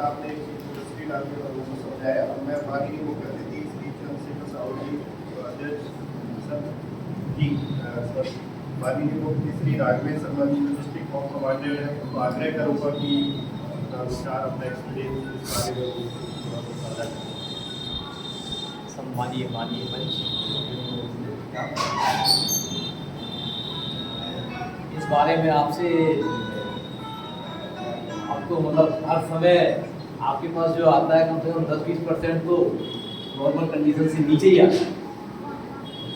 आपने इंडस्ट्री डालने का रूप समझाया। अब मैं बाकी की मुख्य अतिथि श्री चंद्रशेखर साहू जी अध्यक्ष सर जी सर माननीय मुख्य श्री राघवेंद्र शर्मा जी जो डिस्ट्रिक्ट ऑफ कमांडर है उनको आग्रह करूँगा कि अपना विचार अपना एक्सपीरियंस इस बारे में साझा करें। सम्मानीय माननीय मंच, इस बारे में आपसे आपको मतलब हर समय आपके पास जो आता है कम से कम 10-20% तो नॉर्मल कंडीशन से नीचे ही आता है।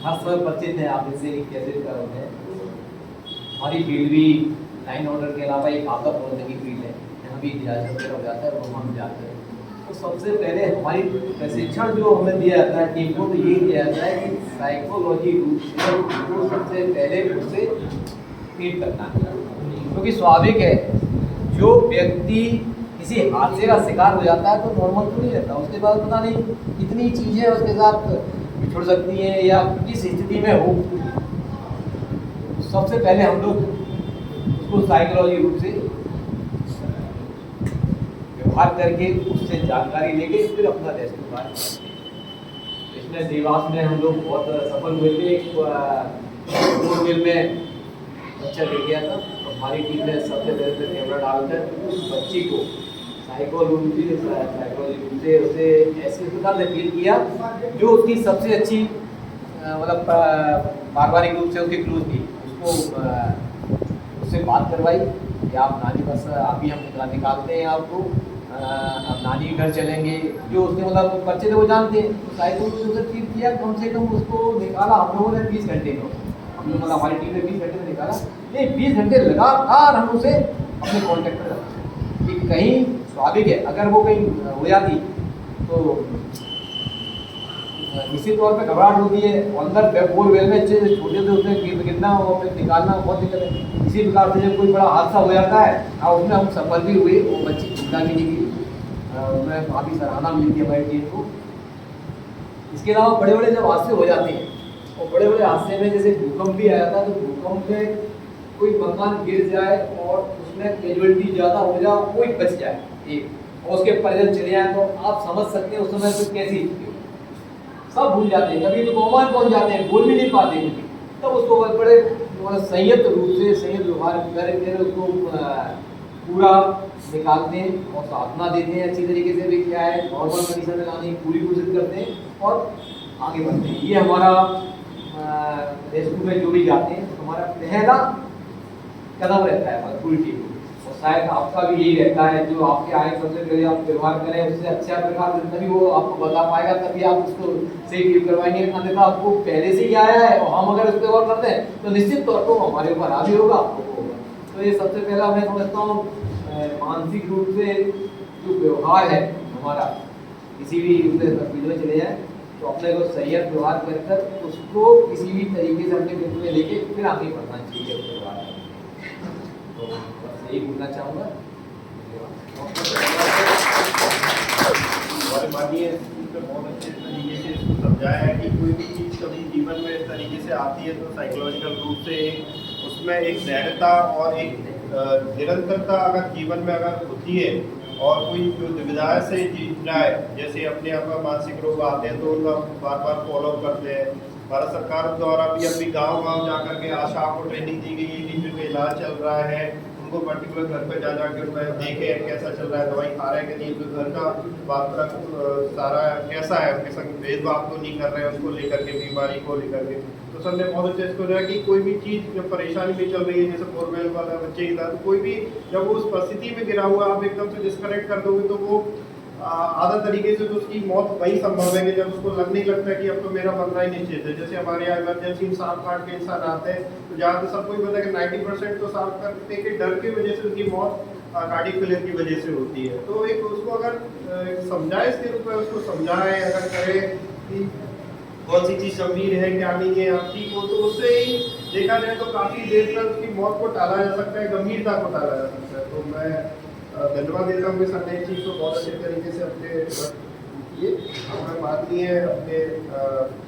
हर समय परिचित है आप इससे कैसे कर रहे हैं। हमारी फील्ड भी लाइन ऑर्डर के अलावा एक आपदा प्रबंधन की फील्ड है, यहाँ भी डिजास्टर वगैरह हो जाता है और वहाँ हम जाते हैं। तो सबसे पहले हमारी प्रशिक्षण जो हमें दिया जाता है टीम को, तो यही दिया जाता है कि साइकोलॉजी रूप से उनको सबसे पहले उससे ट्रीट करना है, क्योंकि स्वाभाविक है जो व्यक्ति किसी हादसे का शिकार हो जाता है तो नॉर्मल तो नहीं रहता, उसके बाद पता नहीं कितनी चीज़ें उसके साथ बिछुड़ सकती हैं या किस स्थिति में हो। सबसे पहले हम लोग उसको साइकोलॉजी रूप से व्यवहार करके उससे जानकारी लेके फिर अपना रेस्क्यू कार्य करते हैं। इसमें देवास में हम लोग बहुत सफल हुए थे। एक बोरवेल में बच्चा गिर गया था, तो हमारी टीम ने सबसे पहले कैमरा डालकर उस बच्ची को साइकोलॉजी रूप से उसे ऐसे प्रकार से फील किया जो उसकी सबसे अच्छी मतलब पारिवारिक रूप से उसकी क्लूज थी, उसको उससे बात करवाई कि आप नानी बस अभी हम निकालते हैं आपको, अब नानी के घर चलेंगे। जो उसके मतलब बच्चे थे वो जानते हैं, तो साइकोलॉजी से उसे ट्रीट किया, कम से कम उसको निकाला हम लोगों ने 20 घंटे में। हम लोग मतलब हमारी टीम ने 20 घंटे में निकाला। नहीं 20 घंटे लगातार हम उसे अपने कॉन्टेक्ट में रखते कि कहीं स्वाभाविक है अगर वो कहीं हो जाती तो निश्चित तौर पे घबराहट होती है। अंदर बोरवेल में छोटे से उसमें गिरना और फिर निकालना बहुत दिक्कत है। इसी प्रकार से जब कोई बड़ा हादसा हो जाता है और उसमें हम सफल भी हुए, वो बच्ची चिंता की नहीं गई, उसमें काफ़ी सराहना मिलती है हमारी टीम को। इसके अलावा बड़े बड़े जब हादसे हो जाते हैं और बड़े बड़े हादसे में जैसे भूकंप भी आया था, तो भूकंप में कोई मकान गिर जाए और उसमें कैजुअलिटी ज़्यादा हो जाए, कोई बच जाए एक और उसके परिजन चले जाए, तो आप समझ सकते हैं उस समय फिर कैसी स्थिति हो। सब भूल जाते हैं, कभी तो कोमा पहुंच जाते हैं, बोल भी नहीं पाते कुछ। तब उसको बड़े संयत रूप से संयत व्यवहार करके उसको पूरा निकालते हैं और साधना देते हैं अच्छी तरीके से भी क्या है नॉर्मल कंडीशन में लाने की पूरी कोशिश करते हैं और आगे बढ़ते हैं। ये हमारा रेस्क्यू में जो भी जाते हैं तो हमारा पहला कदम रहता है हमारी पूरी टीम। और शायद आपका भी यही रहता है, जो आपके आए सबसे पहले आप व्यवहार करें उससे अच्छा प्रकार तभी वो आपको बता पाएगा, तभी आप उसको सही फील करवाएंगे। अन्यथा आपको पहले से ही आया है और हम अगर उस पर गौर करते हैं तो निश्चित तौर पर हमारे ऊपर हावी होगा, आपको होगा। तो ये सबसे पहला मैं समझता हूँ मानसिक रूप से जो व्यवहार है हमारा, किसी भी फील्ड में चले जाए तो अपने को सही व्यवहार कर उसको किसी भी तरीके से अपने फील्ड में लेके फिर आगे बढ़ना चाहिए अपने व्यवहार। तो बस यही बोलना चाहूँगा। हमारे माननीय बहुत अच्छे तरीके से इसको समझाया है कि कोई भी चीज़ कभी जीवन में इस तरीके से आती है तो साइकोलॉजिकल रूप से उसमें एक धैर्यता और एक निरंतरता अगर जीवन में अगर होती है और कोई जो दुविधा से जीत जाए, जैसे अपने आप का मानसिक रोग आते हैं तो उनका बार बार फॉलो करते हैं। भारत सरकार द्वारा भी अभी गांव जा करके आशाओं को ट्रेनिंग दी गई है कि जिनका इलाज चल रहा है उनको पर्टिकुलर घर पे जा के उनका देखें कैसा चल रहा है, दवाई खा रहे हैं कि नहीं, तो घर का बात सारा कैसा है, उनके संग भेदभाव तो नहीं कर रहे हैं उसको लेकर के, बीमारी को लेकर के। तो सर ने बहुत अच्छे इसको दिया कि कोई भी चीज़ जब परेशानी में चल रही है, जैसे बोरवेल वाला बच्चे की था, तो कोई भी जब वो उस परिस्थिति में गिरा हुआ आप एकदम से डिस्कनेक्ट कर दोगे तो वो आधा तरीके से तो उसकी मौत वही संभव है कि जब उसको लगने लगता है कि अब तो मेरा मरना ही निश्चित है। जैसे हमारे यहाँ इमरजेंसी में सांप काट के इंसान आते हैं तो जहाँ तो सबको ही पता है कि 90% तो सांप काटने के डर की वजह से उसकी मौत कार्डियक फेलियर की वजह से होती है। तो एक उसको अगर समझाए इसके रूप में उसको समझाए अगर करें कि कौन सी चीज़ गंभीर है क्या नहीं है आप ठीक हो, तो उससे ही देखा जाए तो काफ़ी देर तक उसकी मौत को टाला जा सकता है, गंभीरता को टाला जा सकता है। तो मैं धन्यवाद देता हूँ कि सर ने चीज़ को बहुत अच्छे तरीके से अपने किए। मैं माननीय अपने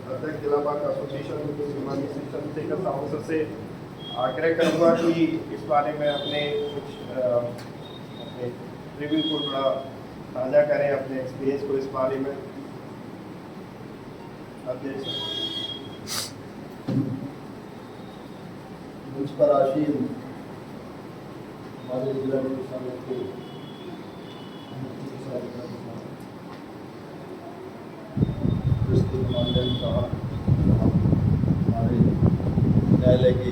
अध्यक्ष जिला बाग एसोसिएशन माननीय श्री चंद्रशेखर साहू सर से आग्रह करूँगा कि इस बारे में अपने कुछ अपने रिव्यू को थोड़ा साझा करें अपने एक्सपीरियंस को इस बारे में। मंच पर आसीन हमारे जिला संघ के कमांडेंट साहब, हमारे न्यायालय के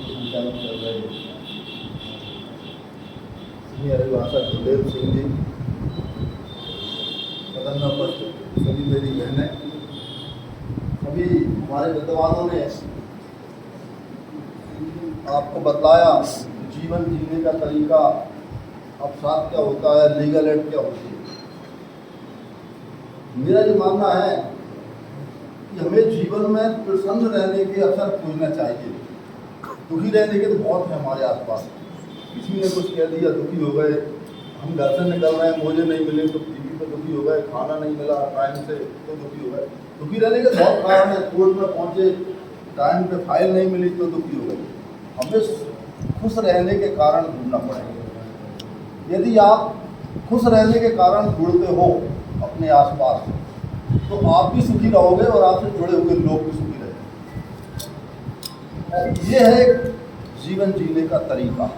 संचालन कर रहे सीनियर अभिभाषक गुरदेव सिंह जी, सदन में उपस्थित सभी मेरी बहनें, सभी हमारे विद्वानों ने आपको बताया जीवन जीने का तरीका, अपराध क्या होता है, लीगल एड क्या होती है। मेरा ये मानना है कि हमें जीवन में प्रसन्न रहने के अवसर खोजना चाहिए। दुखी रहने के तो बहुत है हमारे आसपास, किसी ने कुछ कह दिया दुखी हो गए, हम घर से निकल रहे हैं मुझे नहीं मिले तो टीवी पर दुखी हो गए, खाना नहीं मिला टाइम से तो दुखी हो गए। दुखी रहने के बहुत कारण है, कोर्ट में पहुंचे टाइम पे फाइल नहीं मिली तो दुखी हो गए। हमें खुश रहने के कारण ढूंढना पड़ेगा। यदि आप खुश रहने के कारण ढूंढते हो अपने आसपास तो आप भी सुखी रहोगे और आपसे जुड़े हुए लोग भी सुखी रहेंगे। ये है एक जीवन जीने का तरीका।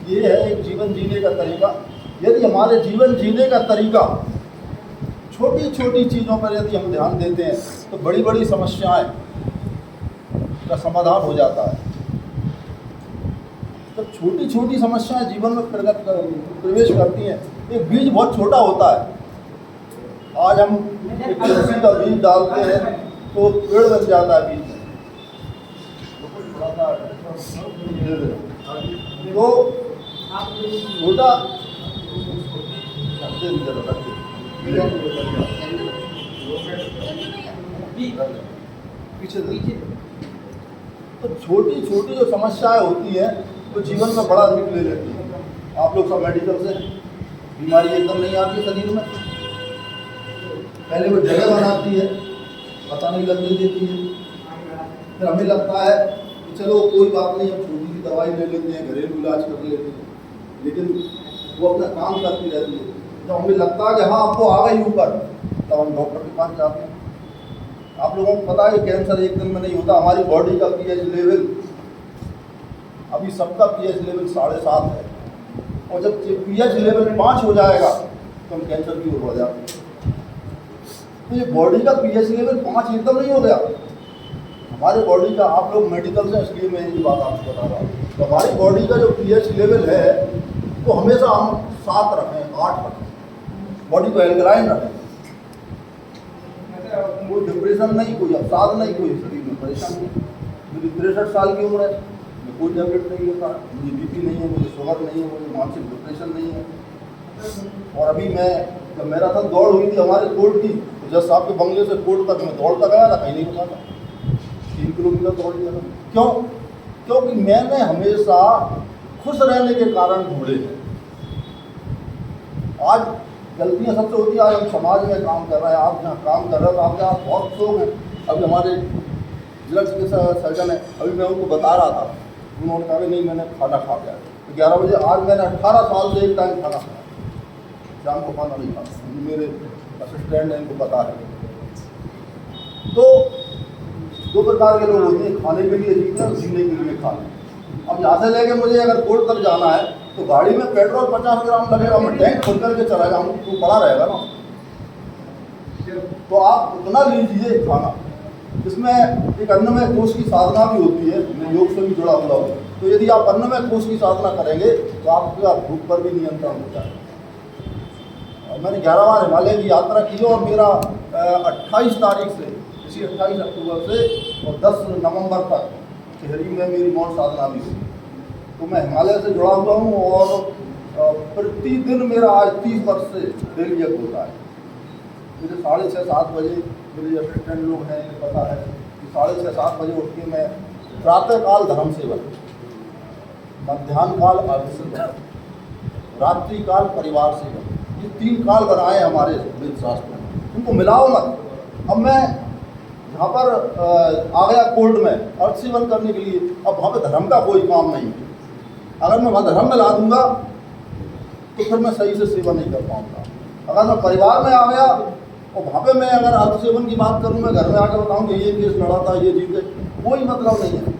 ये है एक जीवन जीने का तरीका। यदि हमारे जीवन जीने का तरीका छोटी छोटी चीज़ों पर यदि हम ध्यान देते हैं तो बड़ी बड़ी समस्याएं का समाधान हो जाता है। तो छोटी छोटी समस्याएं जीवन में प्रवेश करती हैं। एक बीज बहुत छोटा होता है, आज हम एक तुलसी का बीज डालते हैं तो पेड़ बन जाता है बीज तो छोटा पीछे तो छोटी छोटी जो समस्याएं होती हैं वो जीवन में बड़ा रूप ले लेती है। आप लोग सब मेडिकल से बीमारी एकदम नहीं आती शरीर में, पहले वो जगह बनाती है, पता नहीं लगने देती है, फिर हमें लगता है कि चलो कोई बात नहीं, हम छोटी सी दवाई ले लेते हैं, घरेलू इलाज कर लेते हैं, लेकिन वो अपना काम करती रहती है। जब हमें लगता है कि हाँ आपको आ गई ऊपर, तब हम डॉक्टर के पास जाते हैं। आप लोगों को पता है कैंसर एक दिन में नहीं होता। हमारी बॉडी का पीएच लेवल, अभी सबका पीएच लेवल 7.5 है, और जब पीएच लेवल 5 हो जाएगा तो हम कैंसर की ओर बढ़ जाते हैं। तो ये बॉडी का पीएच लेवल 5 एकदम नहीं हो गया हमारे बॉडी का। आप लोग मेडिकल से, इसलिए मैं ये बात आपको बता रहा हूँ। तो हमारी बॉडी का जो पीएच लेवल है वो हमेशा हम 7 रखें, 8 रखें, बॉडी को एल्कलाइन रखें। कोई डिप्रेशन नहीं, कोई अवसाद नहीं, कोई शरीर में परेशानी नहीं। मेरी 63 साल की उम्र है, मैं कोई टैबलेट नहीं लेता, मुझे बीपी नहीं है, मुझे शुगर नहीं है, मुझे मानसिक डिप्रेशन नहीं है। और अभी मैं जब मैराथन दौड़ हुई थी हमारे कोर्ट की, तो जज साहब के बंगले से कोर्ट तक मैं दौड़ता गया था, कहीं नहीं रुका था, 3 किलोमीटर दौड़ लिया था। क्यों? क्योंकि मैंने हमेशा खुश रहने के कारण ढूंढे हैं। आज गलतियाँ सबसे होती है, आज हम समाज में काम कर रहे हैं, आप जहाँ काम कर रहे हो तो आपके आप बहुत शौक हैं। अभी हमारे जिला चिकित्सा सर्जन है, अभी मैं उनको बता रहा था, उन्होंने कहा कि नहीं मैंने खाना खा लिया तो 11 बजे। आज मैंने 18 साल से एक टाइम खाना खाया, शाम को खाना नहीं खाता, मेरे असिस्टेंट हैं, इनको पता है। तो 2 प्रकार के लोग होते हैं, खाने के लिए जीते हैं, जीने के लिए खाने। अब यहाँ से लेके मुझे अगर कोर्ट तक जाना है तो गाड़ी में पेट्रोल 50 ग्राम लगेगा, मैं टैंक खोल करके चला जाऊँ तो बड़ा रहेगा ना। तो आप उतना लीजिए खाना, इसमें एक अन्नमय कोश की साधना भी होती है, मैं योग से भी जुड़ा हुआ हूँ। तो यदि आप अन्नमय कोश की साधना करेंगे तो आपका भूख पर भी नियंत्रण होता है। और मैंने 11वां हिमालय की यात्रा की और मेरा 28 तारीख से, इसी 28 अक्टूबर से और 10 नवंबर तक शहरी में मेरी मौन साधना भी हुई। तो मैं हिमालय से जुड़ा हुआ हूँ और प्रतिदिन मेरा आज 30 वर्ष से डेली यज्ञ होता है। मुझे 6:30-7 बजे, मेरे असिस्टेंट लोग हैं, इन्हें पता है कि 6:30-7 बजे उठ के मैं प्रातःकाल धर्म सेवन, मध्याह्न काल आर्थ सेवन, रात्रि काल परिवार सेवन, ये 3 काल बनाए हमारे वेद शास्त्र में। उनको मिलाओ मत। अब मैं यहाँ पर आ गया कोर्ट में अर्थ सेवन करने के लिए, अब वहाँ पे धर्म का कोई काम नहीं है। अगर मैं वहाँ धर्म में ला दूंगा तो फिर मैं सही से सेवा नहीं कर पाऊंगा। अगर मैं परिवार में आ गया और वहाँ पे मैं अगर अर्थ सेवन की बात करूँ, मैं घर में आकर बताऊँ कि ये केस लड़ा था, ये जीत गए, कोई मतलब नहीं है।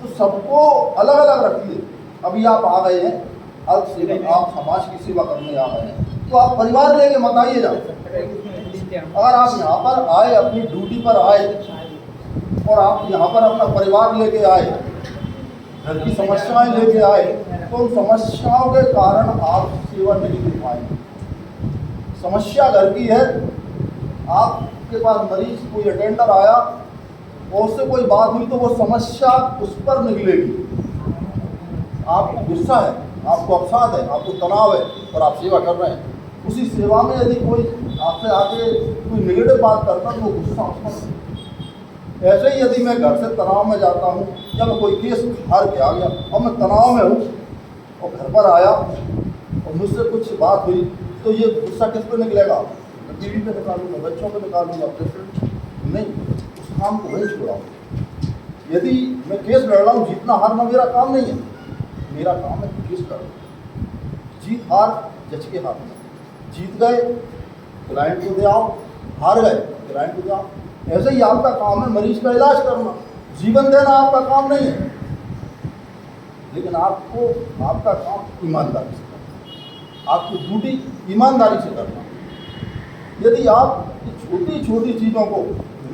तो सबको अलग अलग रखिए। अभी आप आ गए हैं अर्थ सेवन, आप समाज की सेवा करने आ गए हैं, तो आप परिवार लेके मत आइए जाओ। अगर आप यहाँ पर आए, अपनी ड्यूटी पर आए और आप यहाँ पर अपना परिवार लेके आए, घर की समस्याएं लेके आए, तो उन समस्याओं के कारण आप सेवा नहीं दे पाएंगे। समस्या घर की है, आपके पास मरीज कोई अटेंडर आया और उससे कोई बात हुई तो वो समस्या उस पर निकलेगी। आपको गुस्सा है, आपको अवसाद है, आपको तनाव है और आप सेवा कर रहे हैं। उसी सेवा में यदि कोई आपसे आके कोई नेगेटिव बात करता है तो वो गुस्सा उस पर। ऐसे ही यदि मैं घर से तनाव में जाता हूँ या मैं कोई केस हार के आ गया और मैं तनाव में हूँ और घर पर आया और मुझसे कुछ बात हुई, तो ये गुस्सा किस पर निकलेगा? मैं टीवी पे निकालूंगा, बच्चों पे निकालूंगा, नहीं, उस काम को वहीं छोड़ाऊँ। यदि मैं केस लड़ रहा हूँ, जीतना हारना मेरा काम नहीं है, मेरा काम है केस करना। जीत हार जज के हाथ में। जीत गए क्लाइंट को दे आओ, हार गए क्लाइंट को दे आओ। ऐसे ही आपका काम है मरीज का इलाज करना, जीवन देना आपका काम नहीं है। लेकिन आपको आपका काम ईमानदारी से करना, आपकी ड्यूटी ईमानदारी से करना। यदि आप छोटी छोटी चीज़ों को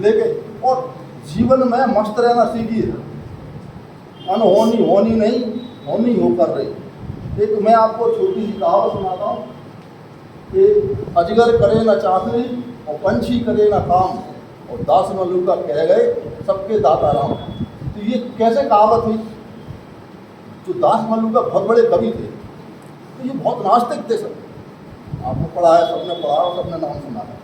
लेके और जीवन में मस्त रहना सीखिए, अनहोनी होनी नहीं, होनी होकर रही। एक मैं आपको छोटी सी कहावत सुनाता हूँ कि अजगर करे न चाकरी और पंछी करे न काम और दास मल्लुका कह गए सबके दाता राम। तो ये कैसे कहावत हुई? जो दास मल्लुका बहुत बड़े कवि थे, तो ये बहुत नास्तिक थे सब। आपने पढ़ा है, सबने पढ़ा और सबने नाम सुना है,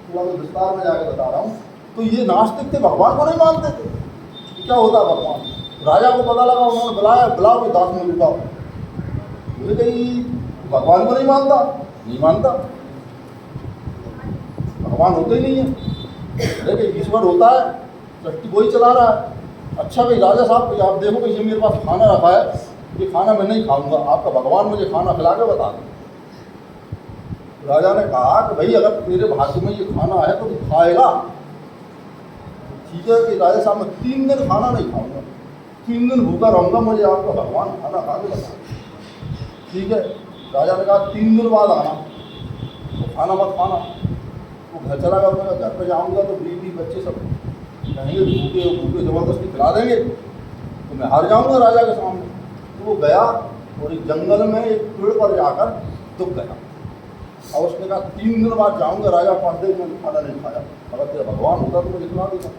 थोड़ा मैं विस्तार में जाकर बता रहा हूँ। तो ये नास्तिक थे, भगवान को नहीं मानते थे। क्या होता है भगवान? राजा को पता लगा, उन्होंने बुलाओ कोई दास मल्लुका। बोले कहीं भगवान को नहीं मानता, नहीं मानता, भगवान होते ही नहीं है। लेकिन ईश्वर होता है, सृष्टि कोई चला रहा है। अच्छा भाई राजा साहब, आप देखो कि ये मेरे पास खाना रखा है, ये खाना मैं नहीं खाऊंगा, आपका भगवान मुझे खाना खिला के बता दें। राजा ने कहा कि भाई अगर तेरे भाग्य में ये खाना है तो तू खाएगा। ठीक है कि राजा साहब मैं 3 दिन खाना नहीं खाऊंगा, 3 दिन भूखा रहूँगा, मुझे आपका भगवान खाना खा के बता दें। ठीक है, राजा ने कहा 3 दिन बाद आना, तो खाना मत खाना। वो घर चला गया, मैं घर पे जाऊँगा तो बीवी बच्चे सब कहेंगे भूखे ज़बरदस्ती खिला देंगे तो मैं हार जाऊँगा राजा के सामने। तो वो गया और एक जंगल में एक पेड़ पर जाकर दुख गया और उसने कहा 3 दिन बाद जाऊँगा, राजा 5 दिन में खाना नहीं खाया। अगर तेरा भगवान होता तो मुझे खिला देता।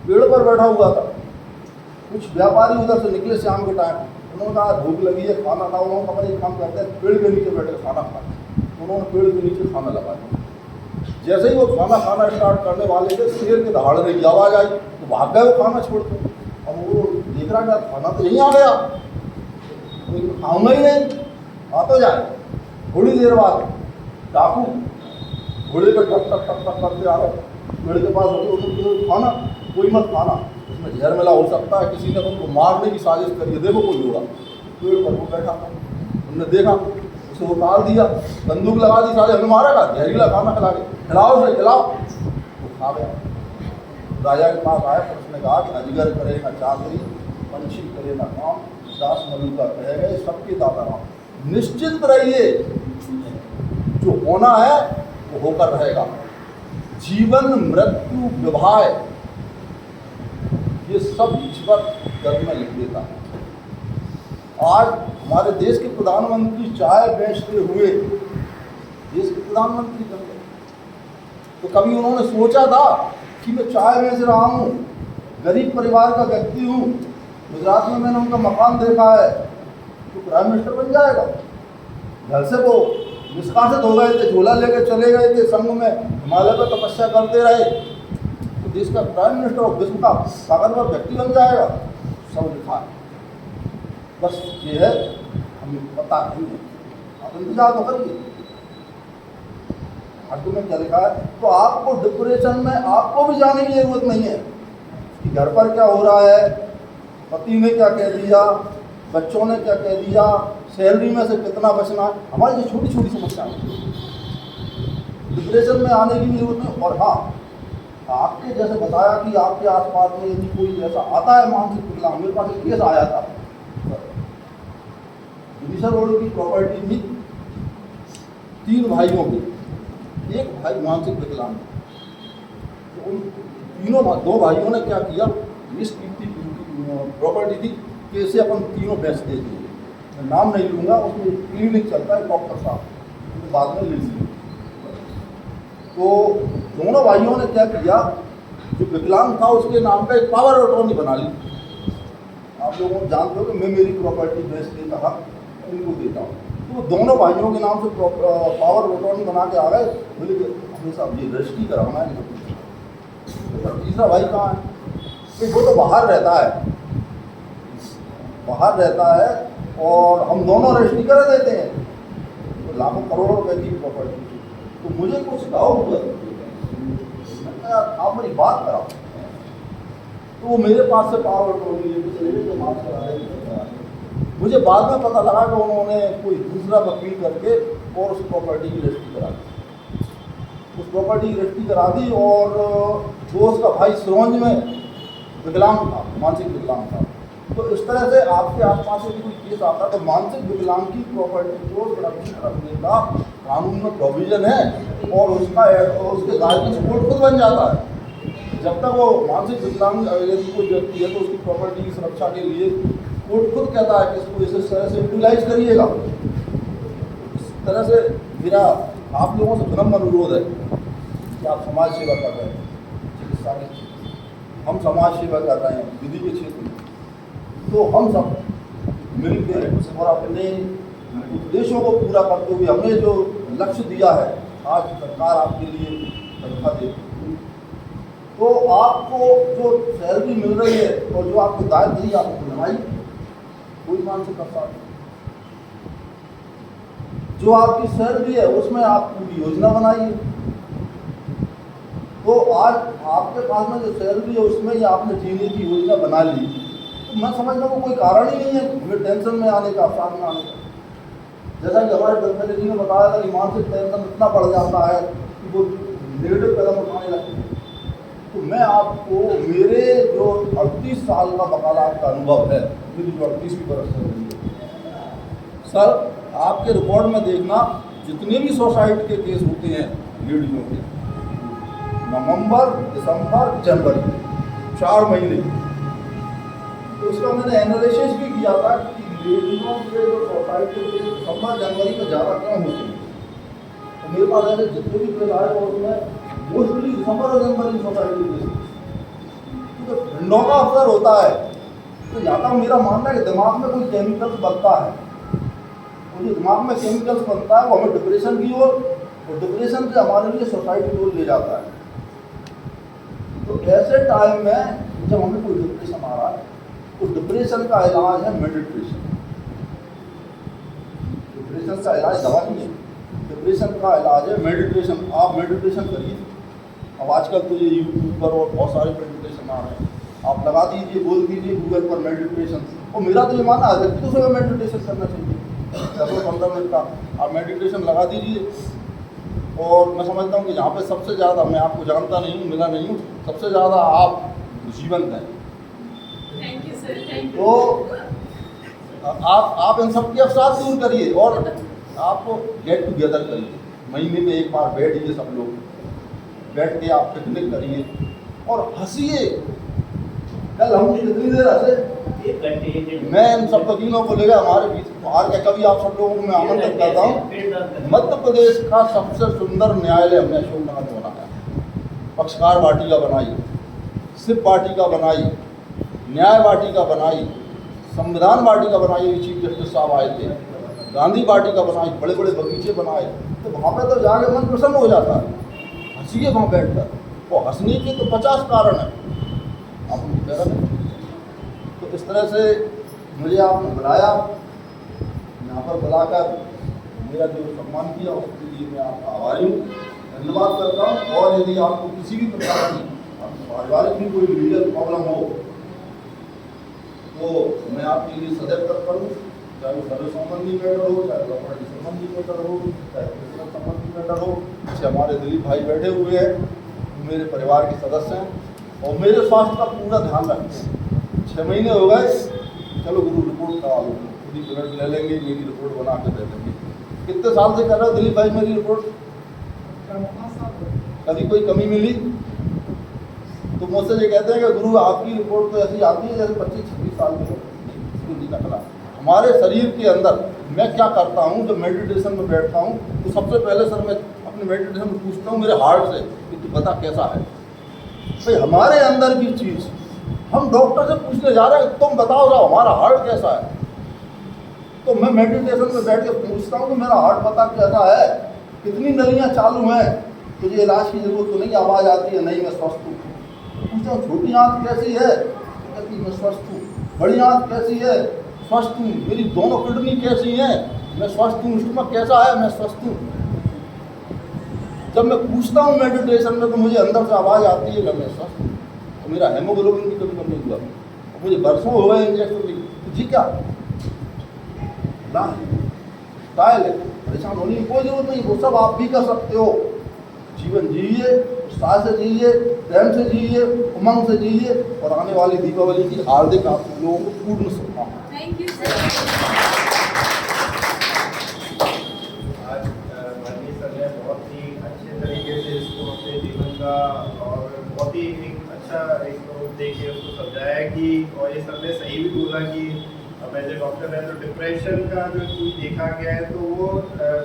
पेड़ पर बैठा हुआ था, कुछ व्यापारी उधर से निकले शाम के टाइम, उन्होंने कहा भूख लगी है खाना खाओ। उन्होंने कहा एक काम करते हैं, पेड़ के नीचे बैठे खाना खाते। उन्होंने पेड़ के नीचे खाना लगा दिया। जैसे ही वो खाना खाना स्टार्ट करने वाले थे, शेर के दहाड़ने की आवाज़ आई तो भाग गए वो खाना छोड़ के। अब वो देख रहा क्या खाना तो यहीं आ गया, लेकिन खाऊंगा ही नहीं, आ तो जाए। थोड़ी देर बाद डाकू घोड़े पे टक टक टक टक करते आ रहे, पेड़ के पास होते, खाना कोई मत खाना, उसमें जहर मिला हो सकता है, किसी ने उनको मारने की साजिश करी है। देखो कोई होगा, पेड़ पर वो बैठा था, उन्होंने देखा, उसे उतार दिया, बंदूक लगा दी, साले हमें मारेगा, जहरीला खाना खिला के खिलाओ उसे खिलाओ। वो खा गया। राजा के पास आया तो उसने कहा कि अजगर करे ना चाकरी, पंछी करे ना काम, दास मल्लुका कह गए सबके दाता राम। निश्चिंत रहिए, जो होना है वो होकर रहेगा। जीवन मृत्यु विवाह ये सब ईश्वर कर्म में लिख देता है। आज हमारे देश के प्रधानमंत्री चाय बेचते हुए देश के प्रधानमंत्री बन गए, तो कभी उन्होंने सोचा था कि मैं चाय बेच रहा हूँ, गरीब परिवार का व्यक्ति हूँ, गुजरात में मैंने उनका मकान देखा है, तो प्राइम मिनिस्टर बन जाएगा। घर से वो निष्कासित हो गए थे, झोला लेकर चले गए थे, संघ में हिमालय पर तपस्या करते रहे, तो देश का प्राइम मिनिस्टर और विश्व का ताकतवर व्यक्ति बन जाएगा। सब लिखा है, बस ये है हमें पता नहीं है, आप इंतजार तो करिए। खाते में क्या लिखा है, तो आपको डिप्रेशन में आपको भी जाने की जरूरत नहीं है कि घर पर क्या हो रहा है, पति ने क्या कह दिया, बच्चों ने क्या कह दिया, सैलरी में से कितना बचना। हमारी जो छोटी छोटी समस्याएं डिप्रेशन में आने की भी जरूरत नहीं। और हाँ, आपके जैसे बताया कि आपके आसपास में यदि कोई ऐसा आता है मानसिक विकलांग, मेरे पास एक केस आया था, जुडिशल रोड की प्रॉपर्टी थी 3 भाइयों की, एक भाई मानसिक विकलांग। तो उन तीनों 2 भाइयों ने क्या किया, इस प्रॉपर्टी थी कि इसे अपन तीनों बेच देते हैं। मैं नाम नहीं लूँगा, उसमें क्लिनिक चलता है डॉक्टर साहब, तो बाद में ले लीजिए। तो दोनों भाइयों ने क्या किया, जो विकलांग था उसके नाम पे एक पावर अटॉर्नी बना ली। आप लोगों जानते हो कि मैं मेरी प्रॉपर्टी बेच देता था, इनको देता हूँ। तो दोनों भाइयों के नाम से पावर अटॉर्नी बना के आ गए। बोले कि हमें साहब ये रजिस्ट्री कराना है। तो तीसरा भाई कहाँ है, कि वो तो बाहर रहता है, और हम दोनों रजिस्ट्री करा देते हैं। तो लाखों करोड़ों रुपए की प्रॉपर्टी। तो मुझे कुछ डाउट हुआ, आप मेरी बात कराओ। तो वो मेरे पास से पावर अटॉर्नी लेके चले गए, तो माफ करा रहे। मुझे बाद में पता लगा कि उन्होंने कोई दूसरा वकील करके और उस प्रॉपर्टी की रजिस्ट्री करा दी। उस प्रॉपर्टी की रजिस्ट्री करा दी, और जो उसका भाई सिरोंज में विकलांग था, मानसिक विकलांग था। तो इस तरह से आपके आसपास से कोई केस आता है तो मानसिक विकलांग की प्रॉपर्टी को सुरक्षित रखने का कानून में प्रोविजन है, और उसके गार्जियन सपोर्ट खुद बन जाता है। जब तक वो मानसिक विकलांग यदि कोई व्यक्ति है तो उसकी प्रॉपर्टी की सुरक्षा के लिए कोर्ट खुद कहता है कि इसको इस तरह से यूटिलाइज करिएगा। इस तरह से मेरा आप लोगों से विनम्र अनुरोध है कि आप समाज सेवा कर रहे हैं, चिकित्सा के, हम समाज सेवा कर रहे हैं विधि के क्षेत्र में, तो हम सब मिलकर और अपने उद्देश्यों को पूरा करते हुए हमने जो लक्ष्य दिया है, आज सरकार आपके लिए तनख्वाह देती है, तो आपको जो सैलरी मिल रही है और जो आपको दायित्व दी आपको निभाई, कोई मानसिक कष्ट नहीं। जो आपकी सैलरी है उसमें आप पूरी योजना बनाइए। तो आज आपके पास में जो सैलरी है उसमें ही आपने जीने की योजना बना ली, तो मैं समझता हूँ कोई कारण ही नहीं है हमें टेंशन में आने का, सामने आने का। जैसा कि हमारे वेलफेयर जी ने बताया था कि मानसिक टेंशन इतना बढ़ जाता है कि वो नेगेटिव कदम उठाने लगते हैं। तो मैं आपको मेरे जो 38 साल का वकालत का अनुभव है, मेरी जो 38वीं बरस चल रही है सर, आपके रिकॉर्ड में देखना जितने भी सुसाइड के केस होते हैं लेडीजों के, नवंबर, दिसंबर, जनवरी 4 महीने, तो उसका मैंने एनालिसिस भी किया था कि लेडीजों के जो सुसाइड के केस दिसंबर जनवरी में ज़्यादा क्यों होते हैं। तो मेरे पास ऐसे जितने भी केस आए और उसमें मोस्टली दिसंबर और जनवरी में सुसाइड के केस, तो ठंडों का अवसर होता है। तो यहाँ तक मेरा मानना है कि दिमाग में कोई केमिकल्स बनता है, तो जो दिमाग में केमिकल्स बनता है वो हमें डिप्रेशन की ओर, और डिप्रेशन से हमारे लिए सोसाइटी की ओर ले जाता है। तो ऐसे टाइम में जब हमें कोई डिप्रेशन आ रहा है तो डिप्रेशन का इलाज है मेडिटेशन। डिप्रेशन का इलाज दवा नहीं है, डिप्रेशन का इलाज है मेडिटेशन। आप मेडिटेशन करिए। अब आजकल तो ये यूट्यूब पर और बहुत सारे मेडिटेशन आ रहे हैं, आप लगा दीजिए, बोल दीजिए गूगल पर मेडिटेशन। और मेरा तो ये मानना है व्यक्ति को सुबह मेडिटेशन करना चाहिए, 10-15 मिनट का आप मेडिटेशन लगा दीजिए। और मैं समझता हूँ कि यहाँ पे सबसे ज़्यादा, मैं आपको जानता नहीं हूँ, मिला नहीं हूँ, सबसे ज़्यादा आप जीवंत हैं। Thank you sir, thank you. तो आप इन सब के अवसाद दूर करिए और आपको गेट टुगेदर करिए, महीने में एक बार बैठिए, सब लोग बैठ के आप पिकनिक करिए और हंसिए। कल हम कितनी देर हंसे, 1 घंटे। मैं इन सब वकीलों को लेकर हमारे बीच बाहर के कभी आप सब लोगों को मैं आमंत्रित करता हूँ। मध्य प्रदेश का सबसे सुंदर न्यायालय हमने अशोकनगर में बनाया, पक्षकार वाटिका बनाई, शिव वाटिका बनाई, न्याय वाटिका बनाई, संविधान वाटिका बनाई, चीफ जस्टिस साहब आए थे, गांधी वाटिका बनाई, बड़े बड़े बगीचे बनाए। तो वहाँ पे तो जाके मन प्रसन्न हो जाता है, हंसिए वहाँ बैठ कर। और हंसने के तो 50 कारण हैं, आप उनकी तरह हैं। तो इस तरह से मुझे आपने बुलाया, यहाँ पर बुलाकर मेरा जो सम्मान किया उसके लिए मैं आपका आभारी हूँ। धन्यवाद करता हूँ। और यदि आपको किसी भी प्रकार की पारिवारिक भी कोई लीगल प्रॉब्लम हो तो मैं आपके लिए सदैव तत्पर हूँ, चाहे वो सर्व संबंधी मैटर हो, चाहे प्रॉपर्टी संबंधी मैटर हो, चाहे बिजनेस संबंधी मैटर हो। जैसे हमारे दिलीप भाई बैठे हुए हैं, मेरे परिवार के सदस्य हैं और मेरे स्वास्थ्य का पूरा ध्यान रखते हैं। 6 महीने हो गए, चलो गुरु रिपोर्ट करा लो, खुद ही ब्लड ले लेंगे, मेरी रिपोर्ट बना के दे देंगे। कितने साल से कर रहे हो दिलीप भाई मेरी रिपोर्ट? कभी कोई कमी मिली तो मुझसे ये कहते हैं कि गुरु आपकी रिपोर्ट तो ऐसी आती है जैसे 25-26 साल के लोग, इसको नहीं रखना। हमारे शरीर के अंदर मैं क्या करता हूँ, जब मेडिटेशन में बैठता हूँ तो सबसे पहले सर मैं अपने मेडिटेशन में पूछता हूँ मेरे हार्ट से कि तू बता कैसा है। भाई हमारे अंदर की चीज़ हम डॉक्टर से पूछने जा रहे हैं, तुम बताओ रहा हमारा हार्ट कैसा है। तो मैं मेडिटेशन में बैठ के पूछता हूँ कि मेरा हार्ट पता कैसा है, कितनी नलियाँ चालू हैं, तुझे इलाज की जरूरत तो नहीं, आवाज़ आती है नहीं, मैं स्वस्थ हूँ। पूछता हूँ छोटी आँख कैसी है, कहती मैं स्वस्थ हूँ। बड़ी आँख कैसी है, स्वस्थ हूँ। मेरी दोनों किडनी कैसी हैं, मैं स्वस्थ हूँ। स्टमक कैसा है, मैं स्वस्थ हूँ। जब मैं पूछता हूँ मेडिटेशन में तो मुझे अंदर से आवाज़ आती है कि मैं स्वस्थ हूँ। तो मेरा हेमोग्लोबिन भी कभी कम नहीं हुआ, मुझे बरसों हो गए इंजेक्शन भी। तो जी क्या ना है, परेशान होने की कोई जरूरत नहीं, वो सब आप भी कर सकते हो। जीवन जिए, उत्साह से जिए, प्रेम से जिए, उमंग से जिए और आने वाली दीपावली की हार्दिक आप लोगों को पूर्ण शुभकामनाएं। Thank you sir. आज माननीय सर ने बहुत ही अच्छे तरीके से इसको अपने जीवन का और बहुत ही एक अच्छा एक रूप देके उसको समझाया कि, और ये सर ने सही भी बोला कि अब एज ए डॉक्टर है तो डिप्रेशन का जो चीज़ देखा गया है तो वो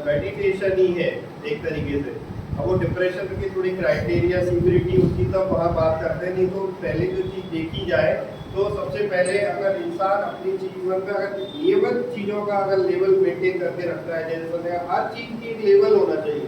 मेडिटेशन ही है एक तरीके से। अब वो डिप्रेशन की थोड़ी क्राइटेरिया सीवरिटी उसकी तो वहाँ बात करते नहीं, तो पहले जो चीज़ देखी जाए तो सबसे पहले अगर इंसान अपनी जीवन में अगर नियमित चीज़ों का अगर लेवल मेंटेन करके रखता है, जैसे हर चीज़ की एक लेवल होना चाहिए।